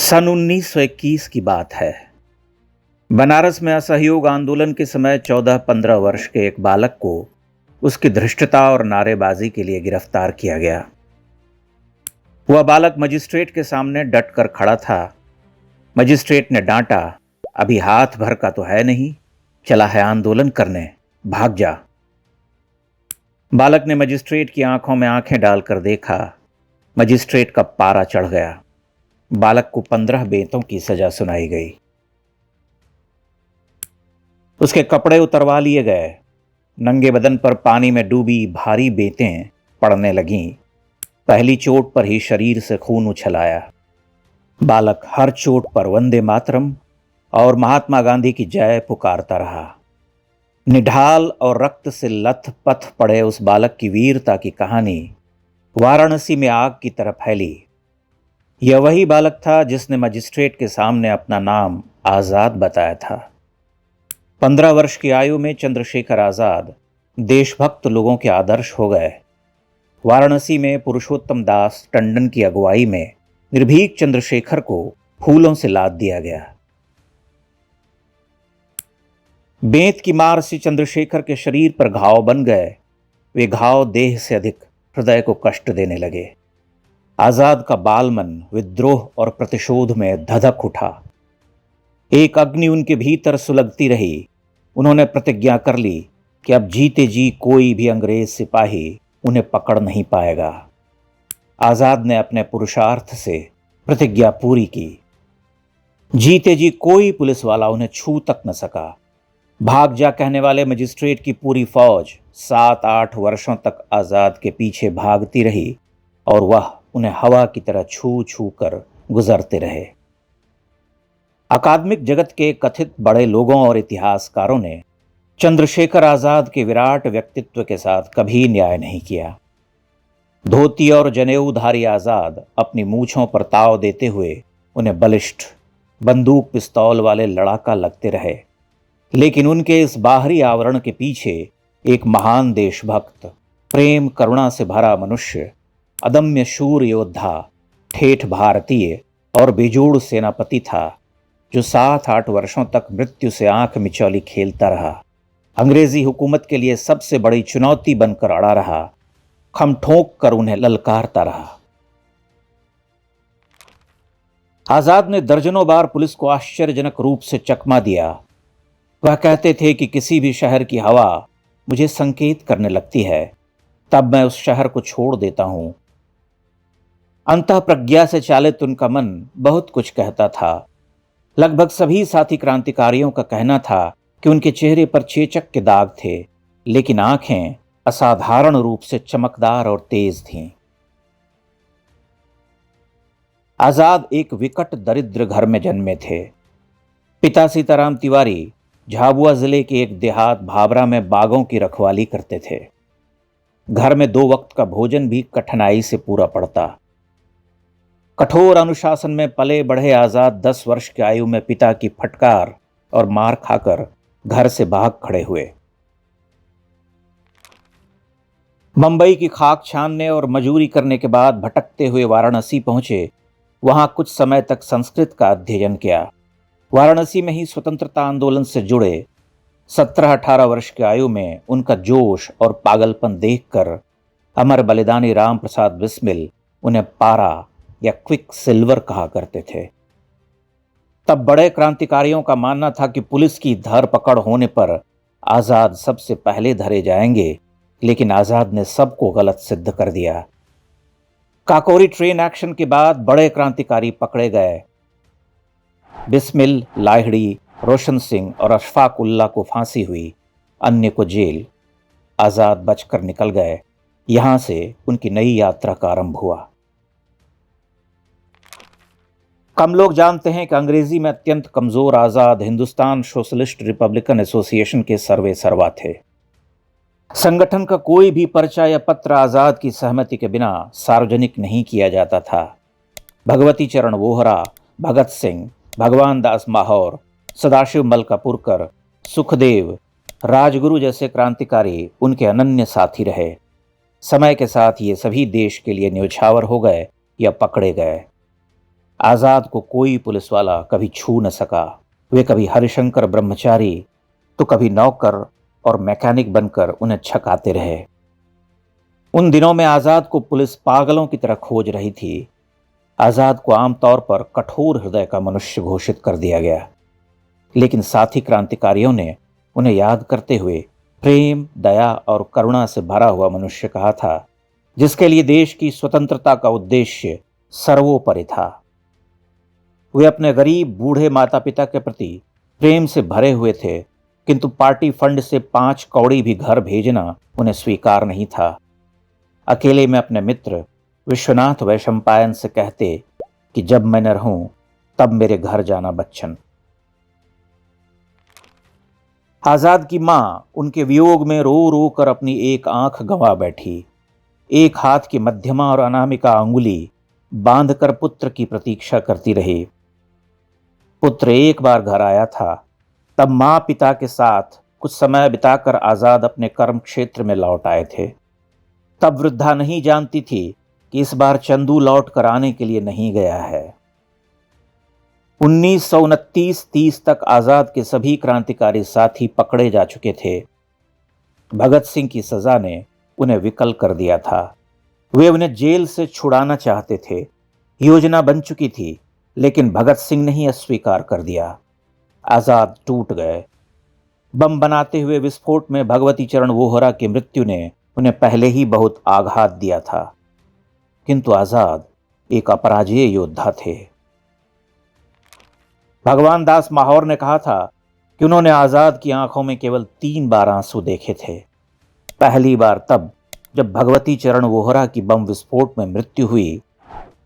सन 1921 की बात है। बनारस में असहयोग आंदोलन के समय 14-15 वर्ष के एक बालक को उसकी धृष्टता और नारेबाजी के लिए गिरफ्तार किया गया। वह बालक मजिस्ट्रेट के सामने डट कर खड़ा था। मजिस्ट्रेट ने डांटा, अभी हाथ भर का तो है नहीं, चला है आंदोलन करने, भाग जा। बालक ने मजिस्ट्रेट की आंखों में आंखें डालकर देखा। मजिस्ट्रेट का पारा चढ़ गया। बालक को 15 बेंतों की सजा सुनाई गई। उसके कपड़े उतरवा लिए गए। नंगे बदन पर पानी में डूबी भारी बेंतें पड़ने लगीं। पहली चोट पर ही शरीर से खून उछल आया। बालक हर चोट पर वंदे मातरम और महात्मा गांधी की जय पुकारता रहा। निढाल और रक्त से लथपथ पड़े उस बालक की वीरता की कहानी वाराणसी में आग की तरह फैली। यह वही बालक था जिसने मजिस्ट्रेट के सामने अपना नाम आजाद बताया था। 15 वर्ष की आयु में चंद्रशेखर आजाद देशभक्त लोगों के आदर्श हो गए। वाराणसी में पुरुषोत्तम दास टंडन की अगुवाई में निर्भीक चंद्रशेखर को फूलों से लाद दिया गया। बेंत की मार से चंद्रशेखर के शरीर पर घाव बन गए। वे घाव देह से अधिक हृदय को कष्ट देने लगे। आजाद का बालमन विद्रोह और प्रतिशोध में धधक उठा। एक अग्नि उनके भीतर सुलगती रही। उन्होंने प्रतिज्ञा कर ली कि अब जीते जी कोई भी अंग्रेज सिपाही उन्हें पकड़ नहीं पाएगा। आजाद ने अपने पुरुषार्थ से प्रतिज्ञा पूरी की। जीते जी कोई पुलिस वाला उन्हें छू तक न सका। भाग जा कहने वाले मजिस्ट्रेट की पूरी फौज 7-8 वर्षों तक आजाद के पीछे भागती रही और वह उन्हें हवा की तरह छू छू कर गुजरते रहे। अकादमिक जगत के कथित बड़े लोगों और इतिहासकारों ने चंद्रशेखर आजाद के विराट व्यक्तित्व के साथ कभी न्याय नहीं किया। धोती और जनेऊधारी आजाद अपनी मूछों पर ताव देते हुए उन्हें बलिष्ठ बंदूक पिस्तौल वाले लड़ाका लगते रहे, लेकिन उनके इस बाहरी आवरण के पीछे एक महान देशभक्त, प्रेम करुणा से भरा मनुष्य, अदम्य शूर योद्धा, ठेठ भारतीय और बेजोड़ सेनापति था, जो 7-8 वर्षों तक मृत्यु से आंख मिचौली खेलता रहा। अंग्रेजी हुकूमत के लिए सबसे बड़ी चुनौती बनकर अड़ा रहा, खम ठोंक कर उन्हें ललकारता रहा। आजाद ने दर्जनों बार पुलिस को आश्चर्यजनक रूप से चकमा दिया। वह कहते थे कि किसी भी शहर की हवा मुझे संकेत करने लगती है, तब मैं उस शहर को छोड़ देता हूं। अंतः प्रज्ञा से चालित उनका मन बहुत कुछ कहता था। लगभग सभी साथी क्रांतिकारियों का कहना था कि उनके चेहरे पर चेचक के दाग थे, लेकिन आंखें असाधारण रूप से चमकदार और तेज थीं। आजाद एक विकट दरिद्र घर में जन्मे थे। पिता सीताराम तिवारी झाबुआ जिले के एक देहात भाबरा में बागों की रखवाली करते थे। घर में 2 वक्त का भोजन भी कठिनाई से पूरा पड़ता। कठोर अनुशासन में पले बढ़े आजाद 10 वर्ष की आयु में पिता की फटकार और मार खाकर घर से भाग खड़े हुए। मुंबई की खाक छानने और मजूरी करने के बाद भटकते हुए वाराणसी पहुंचे। वहां कुछ समय तक संस्कृत का अध्ययन किया। वाराणसी में ही स्वतंत्रता आंदोलन से जुड़े 17-18 वर्ष की आयु में उनका जोश और पागलपन देखकर अमर बलिदानी राम प्रसाद बिस्मिल उन्हें पारा या क्विक सिल्वर कहा करते थे। तब बड़े क्रांतिकारियों का मानना था कि पुलिस की धरपकड़ होने पर आजाद सबसे पहले धरे जाएंगे, लेकिन आजाद ने सबको गलत सिद्ध कर दिया। काकोरी ट्रेन एक्शन के बाद बड़े क्रांतिकारी पकड़े गए। बिस्मिल, लाहिड़ी, रोशन सिंह और अशफाक उल्ला को फांसी हुई, अन्य को जेल। आजाद बचकर निकल गए। यहां से उनकी नई यात्रा का आरंभ हुआ। कम लोग जानते हैं कि अंग्रेजी में अत्यंत कमजोर आजाद हिंदुस्तान सोशलिस्ट रिपब्लिकन एसोसिएशन के सर्वे सर्वा थे। संगठन का कोई भी पर्चा या पत्र आजाद की सहमति के बिना सार्वजनिक नहीं किया जाता था। भगवती चरण वोहरा, भगत सिंह, भगवान दास माहौर, सदाशिव मलकापुरकर, सुखदेव, राजगुरु जैसे क्रांतिकारी उनके अनन्य साथी रहे। समय के साथ ये सभी देश के लिए न्योछावर हो गए या पकड़े गए। आजाद को कोई पुलिस वाला कभी छू न सका। वे कभी हरिशंकर ब्रह्मचारी तो कभी नौकर और मैकेनिक बनकर उन्हें छकाते रहे। उन दिनों में आजाद को पुलिस पागलों की तरह खोज रही थी। आजाद को आमतौर पर कठोर हृदय का मनुष्य घोषित कर दिया गया, लेकिन साथी क्रांतिकारियों ने उन्हें याद करते हुए प्रेम, दया और करुणा से भरा हुआ मनुष्य कहा था, जिसके लिए देश की स्वतंत्रता का उद्देश्य सर्वोपरि था। वे अपने गरीब बूढ़े माता पिता के प्रति प्रेम से भरे हुए थे, किंतु पार्टी फंड से 5 कौड़ी भी घर भेजना उन्हें स्वीकार नहीं था। अकेले में अपने मित्र विश्वनाथ वैशंपायन से कहते कि जब मैं न रहूं तब मेरे घर जाना बच्चन। आजाद की मां उनके वियोग में रो रो कर अपनी एक आंख गंवा बैठी। एक हाथ की मध्यमा और अनामिका अंगुली बांधकर पुत्र की प्रतीक्षा करती रही। पुत्र एक बार घर आया था, तब मां पिता के साथ कुछ समय बिताकर आजाद अपने कर्म क्षेत्र में लौट आए थे। तब वृद्धा नहीं जानती थी कि इस बार चंदू लौट कर आने के लिए नहीं गया है। 1929-30 तक आजाद के सभी क्रांतिकारी साथी पकड़े जा चुके थे। भगत सिंह की सजा ने उन्हें विकल कर दिया था। वे उन्हें जेल से छुड़ाना चाहते थे। योजना बन चुकी थी, लेकिन भगत सिंह ने ही अस्वीकार कर दिया। आजाद टूट गए। बम बनाते हुए विस्फोट में भगवती चरण वोहरा की मृत्यु ने उन्हें पहले ही बहुत आघात दिया था, किंतु आजाद एक अपराजेय योद्धा थे। भगवान दास माहौर ने कहा था कि उन्होंने आजाद की आंखों में केवल 3 बार आंसू देखे थे। पहली बार तब जब भगवती चरण वोहरा की बम विस्फोट में मृत्यु हुई,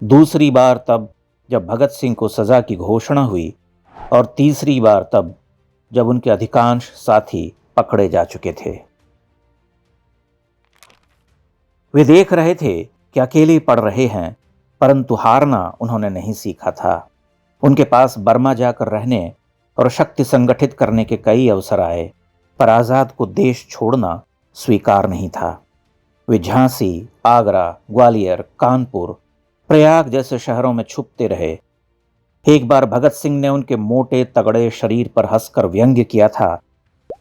दूसरी बार तब जब भगत सिंह को सजा की घोषणा हुई, और तीसरी बार तब जब उनके अधिकांश साथी पकड़े जा चुके थे। वे देख रहे थे कि अकेले पड़ रहे हैं, परंतु हारना उन्होंने नहीं सीखा था। उनके पास बर्मा जाकर रहने और शक्ति संगठित करने के कई अवसर आए, पर आजाद को देश छोड़ना स्वीकार नहीं था। वे झांसी, आगरा, ग्वालियर, कानपुर, प्रयाग जैसे शहरों में छुपते रहे। एक बार भगत सिंह ने उनके मोटे तगड़े शरीर पर हंसकर व्यंग्य किया था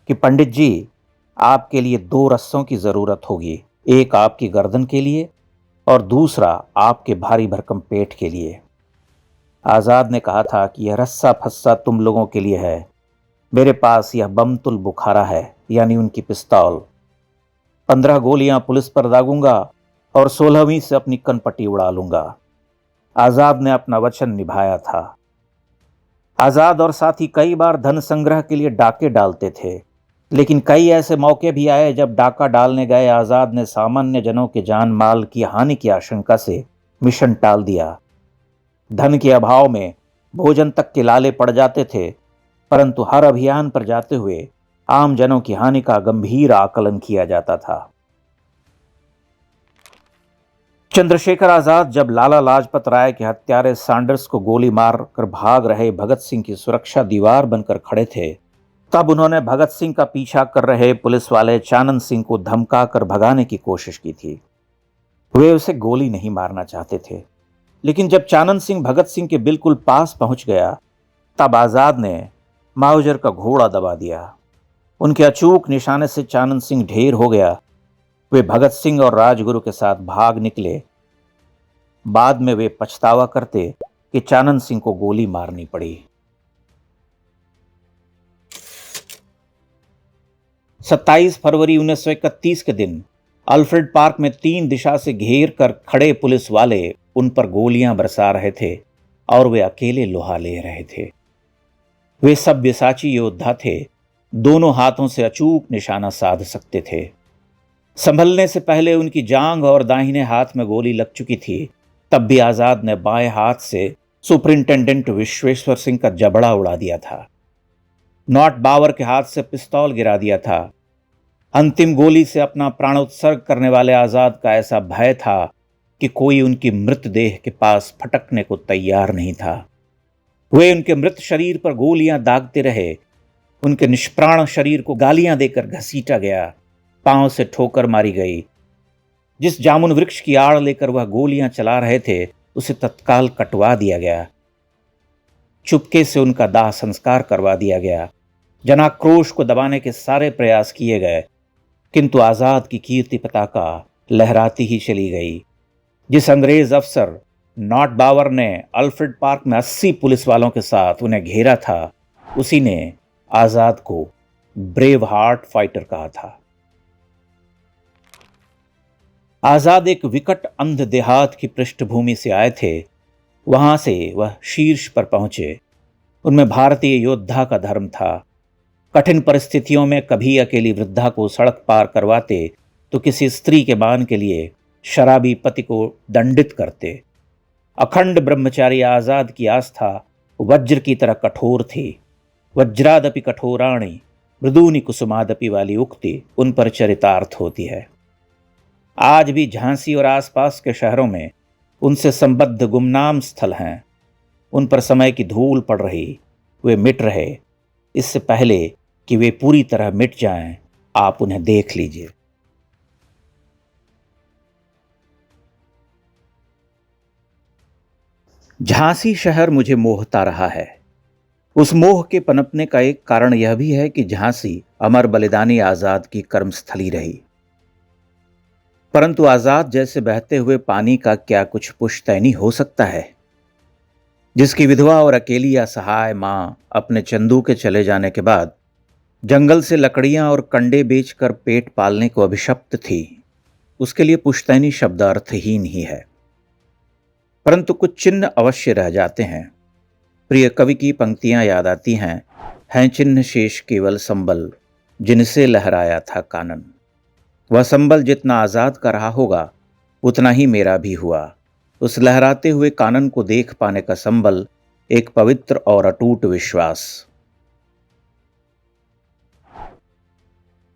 कि पंडित जी, आपके लिए 2 रस्सों की जरूरत होगी, एक आपकी गर्दन के लिए और दूसरा आपके भारी भरकम पेट के लिए। आजाद ने कहा था कि यह रस्सा फस्सा तुम लोगों के लिए है, मेरे पास यह बमतुल बुखारा है, यानी उनकी पिस्तौल। 15 गोलियां पुलिस पर दागूंगा और 16वीं से अपनी कनपट्टी उड़ा लूंगा। आजाद ने अपना वचन निभाया था। आजाद और साथी कई बार धन संग्रह के लिए डाके डालते थे, लेकिन कई ऐसे मौके भी आए जब डाका डालने गए आजाद ने सामान्य जनों के जान माल की हानि की आशंका से मिशन टाल दिया। धन के अभाव में भोजन तक के लाले पड़ जाते थे, परंतु हर अभियान पर जाते हुए आम जनों की हानि का गंभीर आकलन किया जाता था। चंद्रशेखर आजाद जब लाला लाजपत राय के हत्यारे सैंडर्स को गोली मार कर भाग रहे भगत सिंह की सुरक्षा दीवार बनकर खड़े थे, तब उन्होंने भगत सिंह का पीछा कर रहे पुलिस वाले चानन सिंह को धमका कर भगाने की कोशिश की थी। वे उसे गोली नहीं मारना चाहते थे, लेकिन जब चानन सिंह भगत सिंह के बिल्कुल पास पहुंच गया, तब आजाद ने माउजर का घोड़ा दबा दिया। उनके अचूक निशाने से चानन सिंह ढेर हो गया। वे भगत सिंह और राजगुरु के साथ भाग निकले। बाद में वे पछतावा करते कि चानन सिंह को गोली मारनी पड़ी। 27 फरवरी 1931 के दिन अल्फ्रेड पार्क में 3 दिशा से घेर कर खड़े पुलिस वाले उन पर गोलियां बरसा रहे थे और वे अकेले लोहा ले रहे थे। वे सब्यसाची योद्धा थे, दोनों हाथों से अचूक निशाना साध सकते थे। संभलने से पहले उनकी जांघ और दाहिने हाथ में गोली लग चुकी थी। तब भी आजाद ने बाएं हाथ से सुपरिंटेंडेंट विश्वेश्वर सिंह का जबड़ा उड़ा दिया था। नॉट बावर के हाथ से पिस्तौल गिरा दिया था। अंतिम गोली से अपना प्राणोत्सर्ग करने वाले आजाद का ऐसा भय था कि कोई उनकी मृतदेह के पास फटकने को तैयार नहीं था। वे उनके मृत शरीर पर गोलियां दागते रहे। उनके निष्प्राण शरीर को गालियां देकर घसीटा गया, पांव से ठोकर मारी गई। जिस जामुन वृक्ष की आड़ लेकर वह गोलियां चला रहे थे, उसे तत्काल कटवा दिया गया चुपके से उनका दाह संस्कार करवा दिया गया। जनाक्रोश को दबाने के सारे प्रयास किए गए, किंतु आजाद की कीर्ति पताका लहराती ही चली गई। जिस अंग्रेज अफसर नॉट बावर ने अल्फ्रेड पार्क में 80 पुलिस वालों के साथ उन्हें घेरा था, उसी ने आजाद को ब्रेव हार्ट फाइटर कहा था। आजाद एक विकट अंध देहात की पृष्ठभूमि से आए थे। वहां से वह शीर्ष पर पहुंचे। उनमें भारतीय योद्धा का धर्म था। कठिन परिस्थितियों में कभी अकेली वृद्धा को सड़क पार करवाते तो किसी स्त्री के मान के लिए शराबी पति को दंडित करते। अखंड ब्रह्मचारी आजाद की आस्था वज्र की तरह कठोर थी। वज्रादपि कठोराणि मृदूनि कुसुमादपि वाली उक्ति उन पर चरितार्थ होती है। आज भी झांसी और आसपास के शहरों में उनसे संबद्ध गुमनाम स्थल हैं। उन पर समय की धूल पड़ रही, वे मिट रहे। इससे पहले कि वे पूरी तरह मिट जाएं, आप उन्हें देख लीजिए। झांसी शहर मुझे मोहता रहा है। उस मोह के पनपने का एक कारण यह भी है कि झांसी अमर बलिदानी आजाद की कर्मस्थली रही। परंतु आजाद जैसे बहते हुए पानी का क्या कुछ पुश्तैनी हो सकता है, जिसकी विधवा और अकेली असहाय मां अपने चंदू के चले जाने के बाद जंगल से लकड़ियां और कंडे बेचकर पेट पालने को अभिशप्त थी, उसके लिए पुश्तैनी शब्द अर्थहीन ही है। परंतु कुछ चिन्ह अवश्य रह जाते हैं। प्रिय कवि की पंक्तियां याद आती हैं चिन्ह शेष केवल संबल जिनसे लहराया था कानन। वह संबल जितना आजाद का रहा होगा उतना ही मेरा भी हुआ। उस लहराते हुए कानन को देख पाने का संबल एक पवित्र और अटूट विश्वास।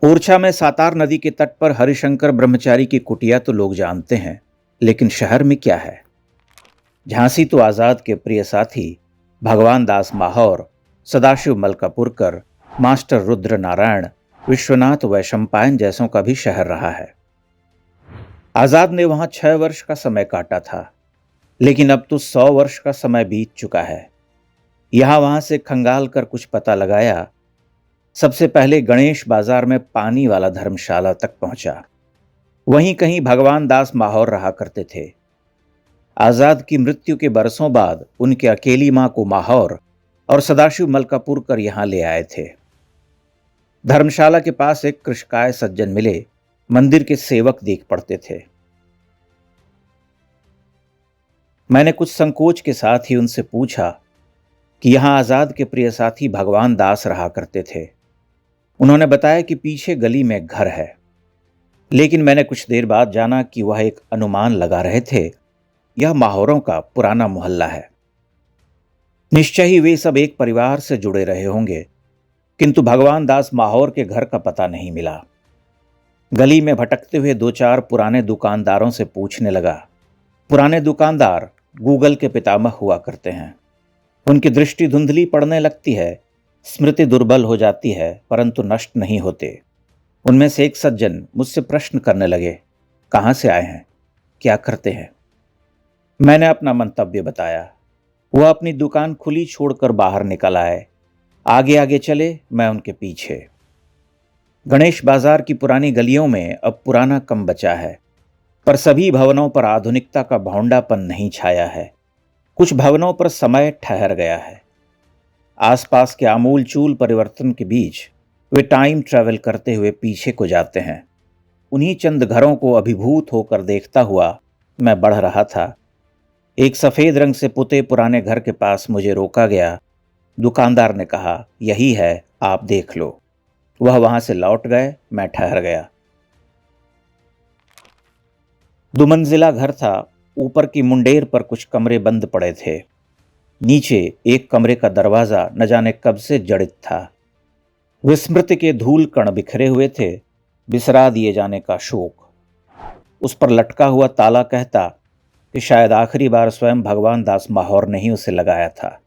ओरछा में सातार नदी के तट पर हरिशंकर ब्रह्मचारी की कुटिया तो लोग जानते हैं, लेकिन शहर में क्या है? झांसी तो आजाद के प्रिय साथी भगवान दास माहौर, सदाशिव मलकापुरकर, मास्टर रुद्र नारायण, विश्वनाथ वैशंपायन जैसों का भी शहर रहा है। आजाद ने वहां 6 वर्ष का समय काटा था, लेकिन अब तो 100 वर्ष का समय बीत चुका है। यहां वहां से खंगाल कर कुछ पता लगाया। सबसे पहले गणेश बाजार में पानी वाला धर्मशाला तक पहुंचा। वहीं कहीं भगवान दास माहौर रहा करते थे। आजाद की मृत्यु के बरसों बाद उनके अकेली मां को माहौर और सदाशिव मलकापुरकर यहां ले आए थे। धर्मशाला के पास एक कृषकाय सज्जन मिले, मंदिर के सेवक देख पड़ते थे। मैंने कुछ संकोच के साथ ही उनसे पूछा कि यहां आजाद के प्रिय साथी भगवान दास रहा करते थे। उन्होंने बताया कि पीछे गली में घर है, लेकिन मैंने कुछ देर बाद जाना कि वह एक अनुमान लगा रहे थे, यह माहौरों का पुराना मोहल्ला है। निश्चय ही वे सब एक परिवार से जुड़े रहे होंगे, किंतु भगवान दास माहौर के घर का पता नहीं मिला। गली में भटकते हुए 2-4 पुराने दुकानदारों से पूछने लगा। पुराने दुकानदार गूगल के पितामह हुआ करते हैं। उनकी दृष्टि धुंधली पड़ने लगती है, स्मृति दुर्बल हो जाती है, परंतु नष्ट नहीं होते। उनमें से एक सज्जन मुझसे प्रश्न करने लगे, कहाँ से आए हैं, क्या करते हैं? मैंने अपना मंतव्य बताया। वह अपनी दुकान खुली छोड़कर बाहर निकल आए। आगे आगे चले, मैं उनके पीछे। गणेश बाजार की पुरानी गलियों में अब पुराना कम बचा है, पर सभी भवनों पर आधुनिकता का भौंडापन नहीं छाया है। कुछ भवनों पर समय ठहर गया है। आसपास के आमूलचूल परिवर्तन के बीच वे टाइम ट्रैवल करते हुए पीछे को जाते हैं। उन्हीं चंद घरों को अभिभूत होकर देखता हुआ मैं बढ़ रहा था। एक सफेद रंग से पुते पुराने घर के पास मुझे रोका गया। दुकानदार ने कहा, यही है, आप देख लो। वह वहां से लौट गए, मैं ठहर गया। दुमंजिला घर था। ऊपर की मुंडेर पर कुछ कमरे बंद पड़े थे। नीचे एक कमरे का दरवाजा न जाने कब से जड़ित था। विस्मृति के धूल कण बिखरे हुए थे, बिसरा दिए जाने का शोक। उस पर लटका हुआ ताला कहता कि शायद आखिरी बार स्वयं भगवान दास माहौर ने ही उसे लगाया था।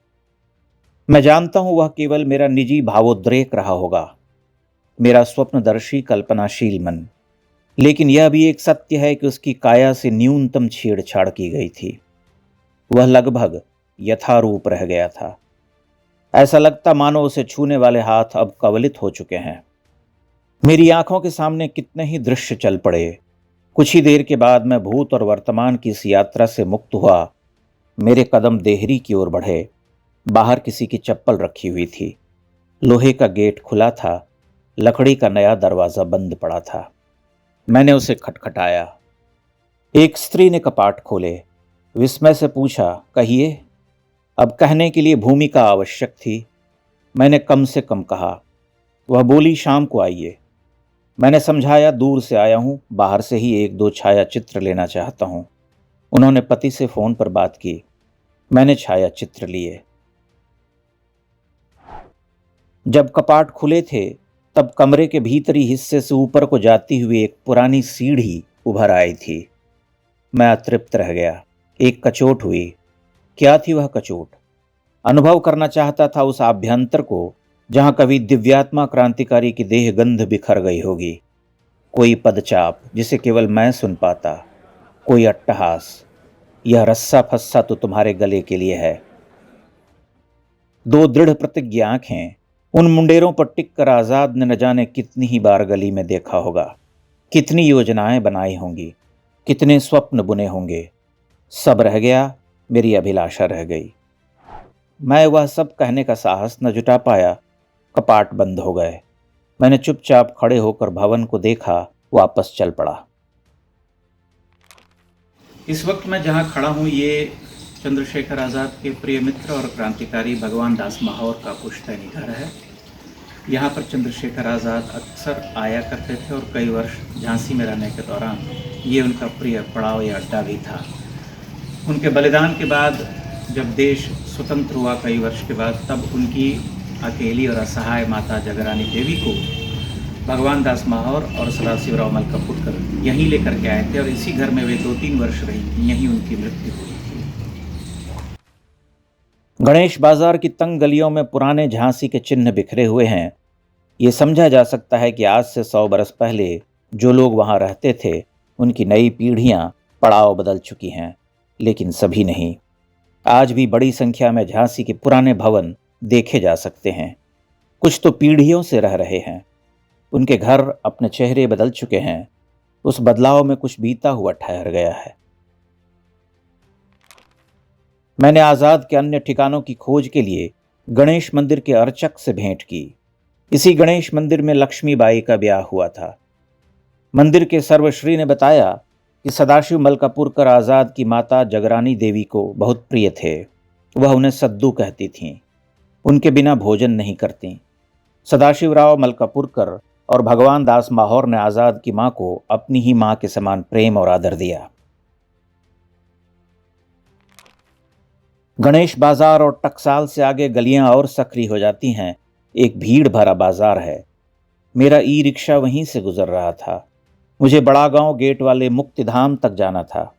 मैं जानता हूं वह केवल मेरा निजी भावोद्रेक रहा होगा, मेरा स्वप्नदर्शी कल्पनाशील मन, लेकिन यह भी एक सत्य है कि उसकी काया से न्यूनतम छेड़छाड़ की गई थी। वह लगभग यथारूप रह गया था। ऐसा लगता मानो उसे छूने वाले हाथ अब कवलित हो चुके हैं। मेरी आंखों के सामने कितने ही दृश्य चल पड़े। कुछ ही देर के बाद मैं भूत और वर्तमान की इस यात्रा से मुक्त हुआ। मेरे कदम देहरी की ओर बढ़े। बाहर किसी की चप्पल रखी हुई थी। लोहे का गेट खुला था। लकड़ी का नया दरवाजा बंद पड़ा था। मैंने उसे खटखटाया। एक स्त्री ने कपाट खोले। विस्मय से पूछा, कहिए। अब कहने के लिए भूमिका आवश्यक थी। मैंने कम से कम कहा। वह बोली, शाम को आइए। मैंने समझाया, दूर से आया हूं, बाहर से ही एक दो छाया चित्र लेना चाहता हूं। उन्होंने पति से फोन पर बात की। मैंने छाया चित्र लिए। जब कपाट खुले थे तब कमरे के भीतरी हिस्से से ऊपर को जाती हुई एक पुरानी सीढ़ी उभर आई थी। मैं अतृप्त रह गया। एक कचोट हुई। क्या थी वह कचोट? अनुभव करना चाहता था उस आभ्यंतर को जहां कभी दिव्यात्मा क्रांतिकारी की देह गंध बिखर गई होगी। कोई पदचाप जिसे केवल मैं सुन पाता। कोई अट्टहास, यह रस्सा फस्सा तो तुम्हारे गले के लिए है। दो दृढ़ प्रतिज्ञ आंखें उन मुंडेरों पर टिक कर आजाद ने न जाने कितनी ही बार गली में देखा होगा। कितनी योजनाएं बनाई होंगी, कितने स्वप्न बुने होंगे। सब रह गया, मेरी अभिलाषा रह गई। मैं वह सब कहने का साहस न जुटा पाया। कपाट बंद हो गए। मैंने चुपचाप खड़े होकर भवन को देखा, वापस चल पड़ा। इस वक्त मैं जहां खड़ा हूं, ये चंद्रशेखर आज़ाद के प्रिय मित्र और क्रांतिकारी भगवान दास माहौर का पुश्तैनी घर है। यहाँ पर चंद्रशेखर आज़ाद अक्सर आया करते थे और कई वर्ष झांसी में रहने के दौरान ये उनका प्रिय पड़ाव या अड्डा भी था। उनके बलिदान के बाद जब देश स्वतंत्र हुआ कई वर्ष के बाद, तब उनकी अकेली और असहाय माता जगरानी देवी को भगवान दास माहौर और सदाशिवराव मलकापुरकर यहीं लेकर के आए थे और इसी घर में वे 2-3 वर्ष रही थी। यहीं उनकी मृत्यु हुई थी। गणेश बाजार की तंग गलियों में पुराने झांसी के चिन्ह बिखरे हुए हैं। ये समझा जा सकता है कि आज से 100 बरस पहले जो लोग वहां रहते थे, उनकी नई पीढ़ियां पड़ाव बदल चुकी हैं, लेकिन सभी नहीं। आज भी बड़ी संख्या में झांसी के पुराने भवन देखे जा सकते हैं। कुछ तो पीढ़ियों से रह रहे हैं। उनके घर अपने चेहरे बदल चुके हैं। उस बदलाव में कुछ बीता हुआ ठहर गया है। मैंने आजाद के अन्य ठिकानों की खोज के लिए गणेश मंदिर के अर्चक से भेंट की। इसी गणेश मंदिर में लक्ष्मीबाई का ब्याह हुआ था। मंदिर के सर्वश्री ने बताया कि सदाशिव मलकापुरकर आजाद की माता जगरानी देवी को बहुत प्रिय थे। वह उन्हें सद्दू कहती थीं। उनके बिना भोजन नहीं करती। सदाशिवराव मलकापुरकर और भगवान दास माहौर ने आजाद की मां को अपनी ही मां के समान प्रेम और आदर दिया। गणेश बाजार और टकसाल से आगे गलियां और सक्रिय हो जाती हैं। एक भीड़ भरा बाजार है। मेरा ई रिक्शा वहीं से गुजर रहा था। मुझे बड़ा गांव गेट वाले मुक्तिधाम तक जाना था।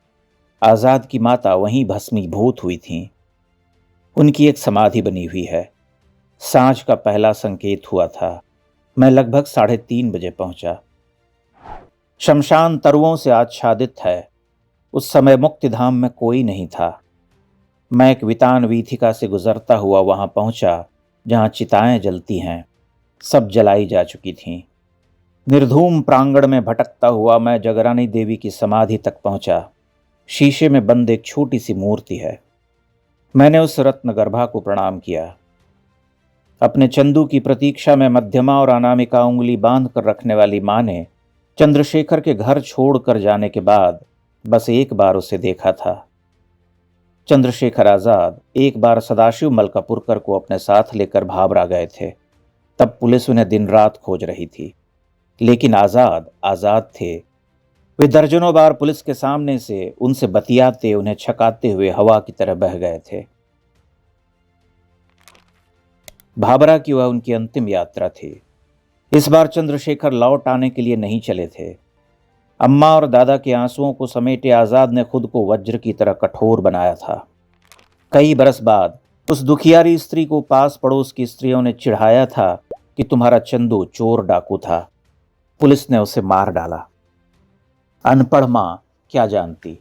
आजाद की माता वहीं भस्मीभूत हुई थीं। उनकी एक समाधि बनी हुई है। सांझ का पहला संकेत हुआ था। मैं लगभग 3:30 बजे पहुंचा। शमशान तरुओं से आच्छादित है। उस समय मुक्तिधाम में कोई नहीं था। मैं एक वितान वीथिका से गुजरता हुआ वहां पहुंचा जहां चिताएं जलती हैं। सब जलाई जा चुकी थीं। निर्धूम प्रांगण में भटकता हुआ मैं जगरानी देवी की समाधि तक पहुंचा। शीशे में बंद एक छोटी सी मूर्ति है। मैंने उस रत्नगर्भा को प्रणाम किया। अपने चंदू की प्रतीक्षा में मध्यमा और अनामिका उंगली बांध कर रखने वाली मां ने चंद्रशेखर के घर छोड़कर जाने के बाद बस एक बार उसे देखा था। चंद्रशेखर आजाद एक बार सदाशिव मलकापुरकर को अपने साथ लेकर भाभरा गए थे। तब पुलिस उन्हें दिन रात खोज रही थी, लेकिन आजाद आजाद थे। वे दर्जनों बार पुलिस के सामने से उनसे बतियाते, उन्हें छकाते हुए हवा की तरह बह गए थे। भाभरा की वह उनकी अंतिम यात्रा थी। इस बार चंद्रशेखर लौट आने के लिए नहीं चले थे। अम्मा और दादा के आंसुओं को समेटे आजाद ने खुद को वज्र की तरह कठोर बनाया था। कई बरस बाद उस दुखियारी स्त्री को पास पड़ोस की स्त्रियों ने चिढ़ाया था कि तुम्हारा चंदू चोर डाकू था। पुलिस ने उसे मार डाला। अनपढ़ मां क्या जानती।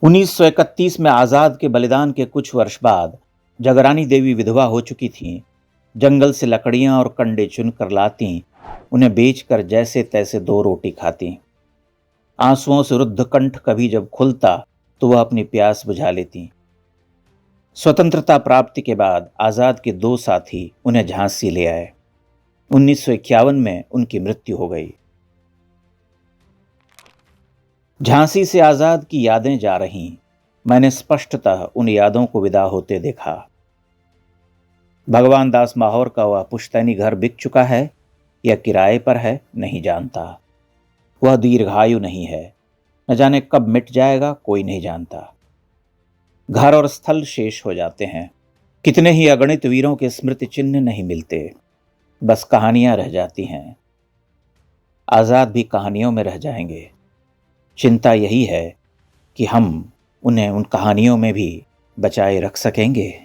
1931 में आजाद के बलिदान के कुछ वर्ष बाद जगरानी देवी विधवा हो चुकी थीं। जंगल से लकड़ियां और कंडे चुन कर लाती, उन्हें बेचकर जैसे तैसे 2 रोटी खाती। आंसुओं से रुद्ध कंठ कभी जब खुलता तो वह अपनी प्यास बुझा लेती। स्वतंत्रता प्राप्ति के बाद आजाद के 2 साथी उन्हें झांसी ले आए। 1951 में उनकी मृत्यु हो गई। झांसी से आजाद की यादें जा रहीं। मैंने स्पष्टतः उन यादों को विदा होते देखा। भगवान दास माहौर का वह पुश्तैनी घर बिक चुका है या किराए पर है, नहीं जानता। वह दीर्घायु नहीं है, न जाने कब मिट जाएगा, कोई नहीं जानता। घर और स्थल शेष हो जाते हैं। कितने ही अगणित वीरों के स्मृति चिन्ह नहीं मिलते, बस कहानियां रह जाती हैं। आजाद भी कहानियों में रह जाएंगे। चिंता यही है कि हम उन्हें उन कहानियों में भी बचाए रख सकेंगे।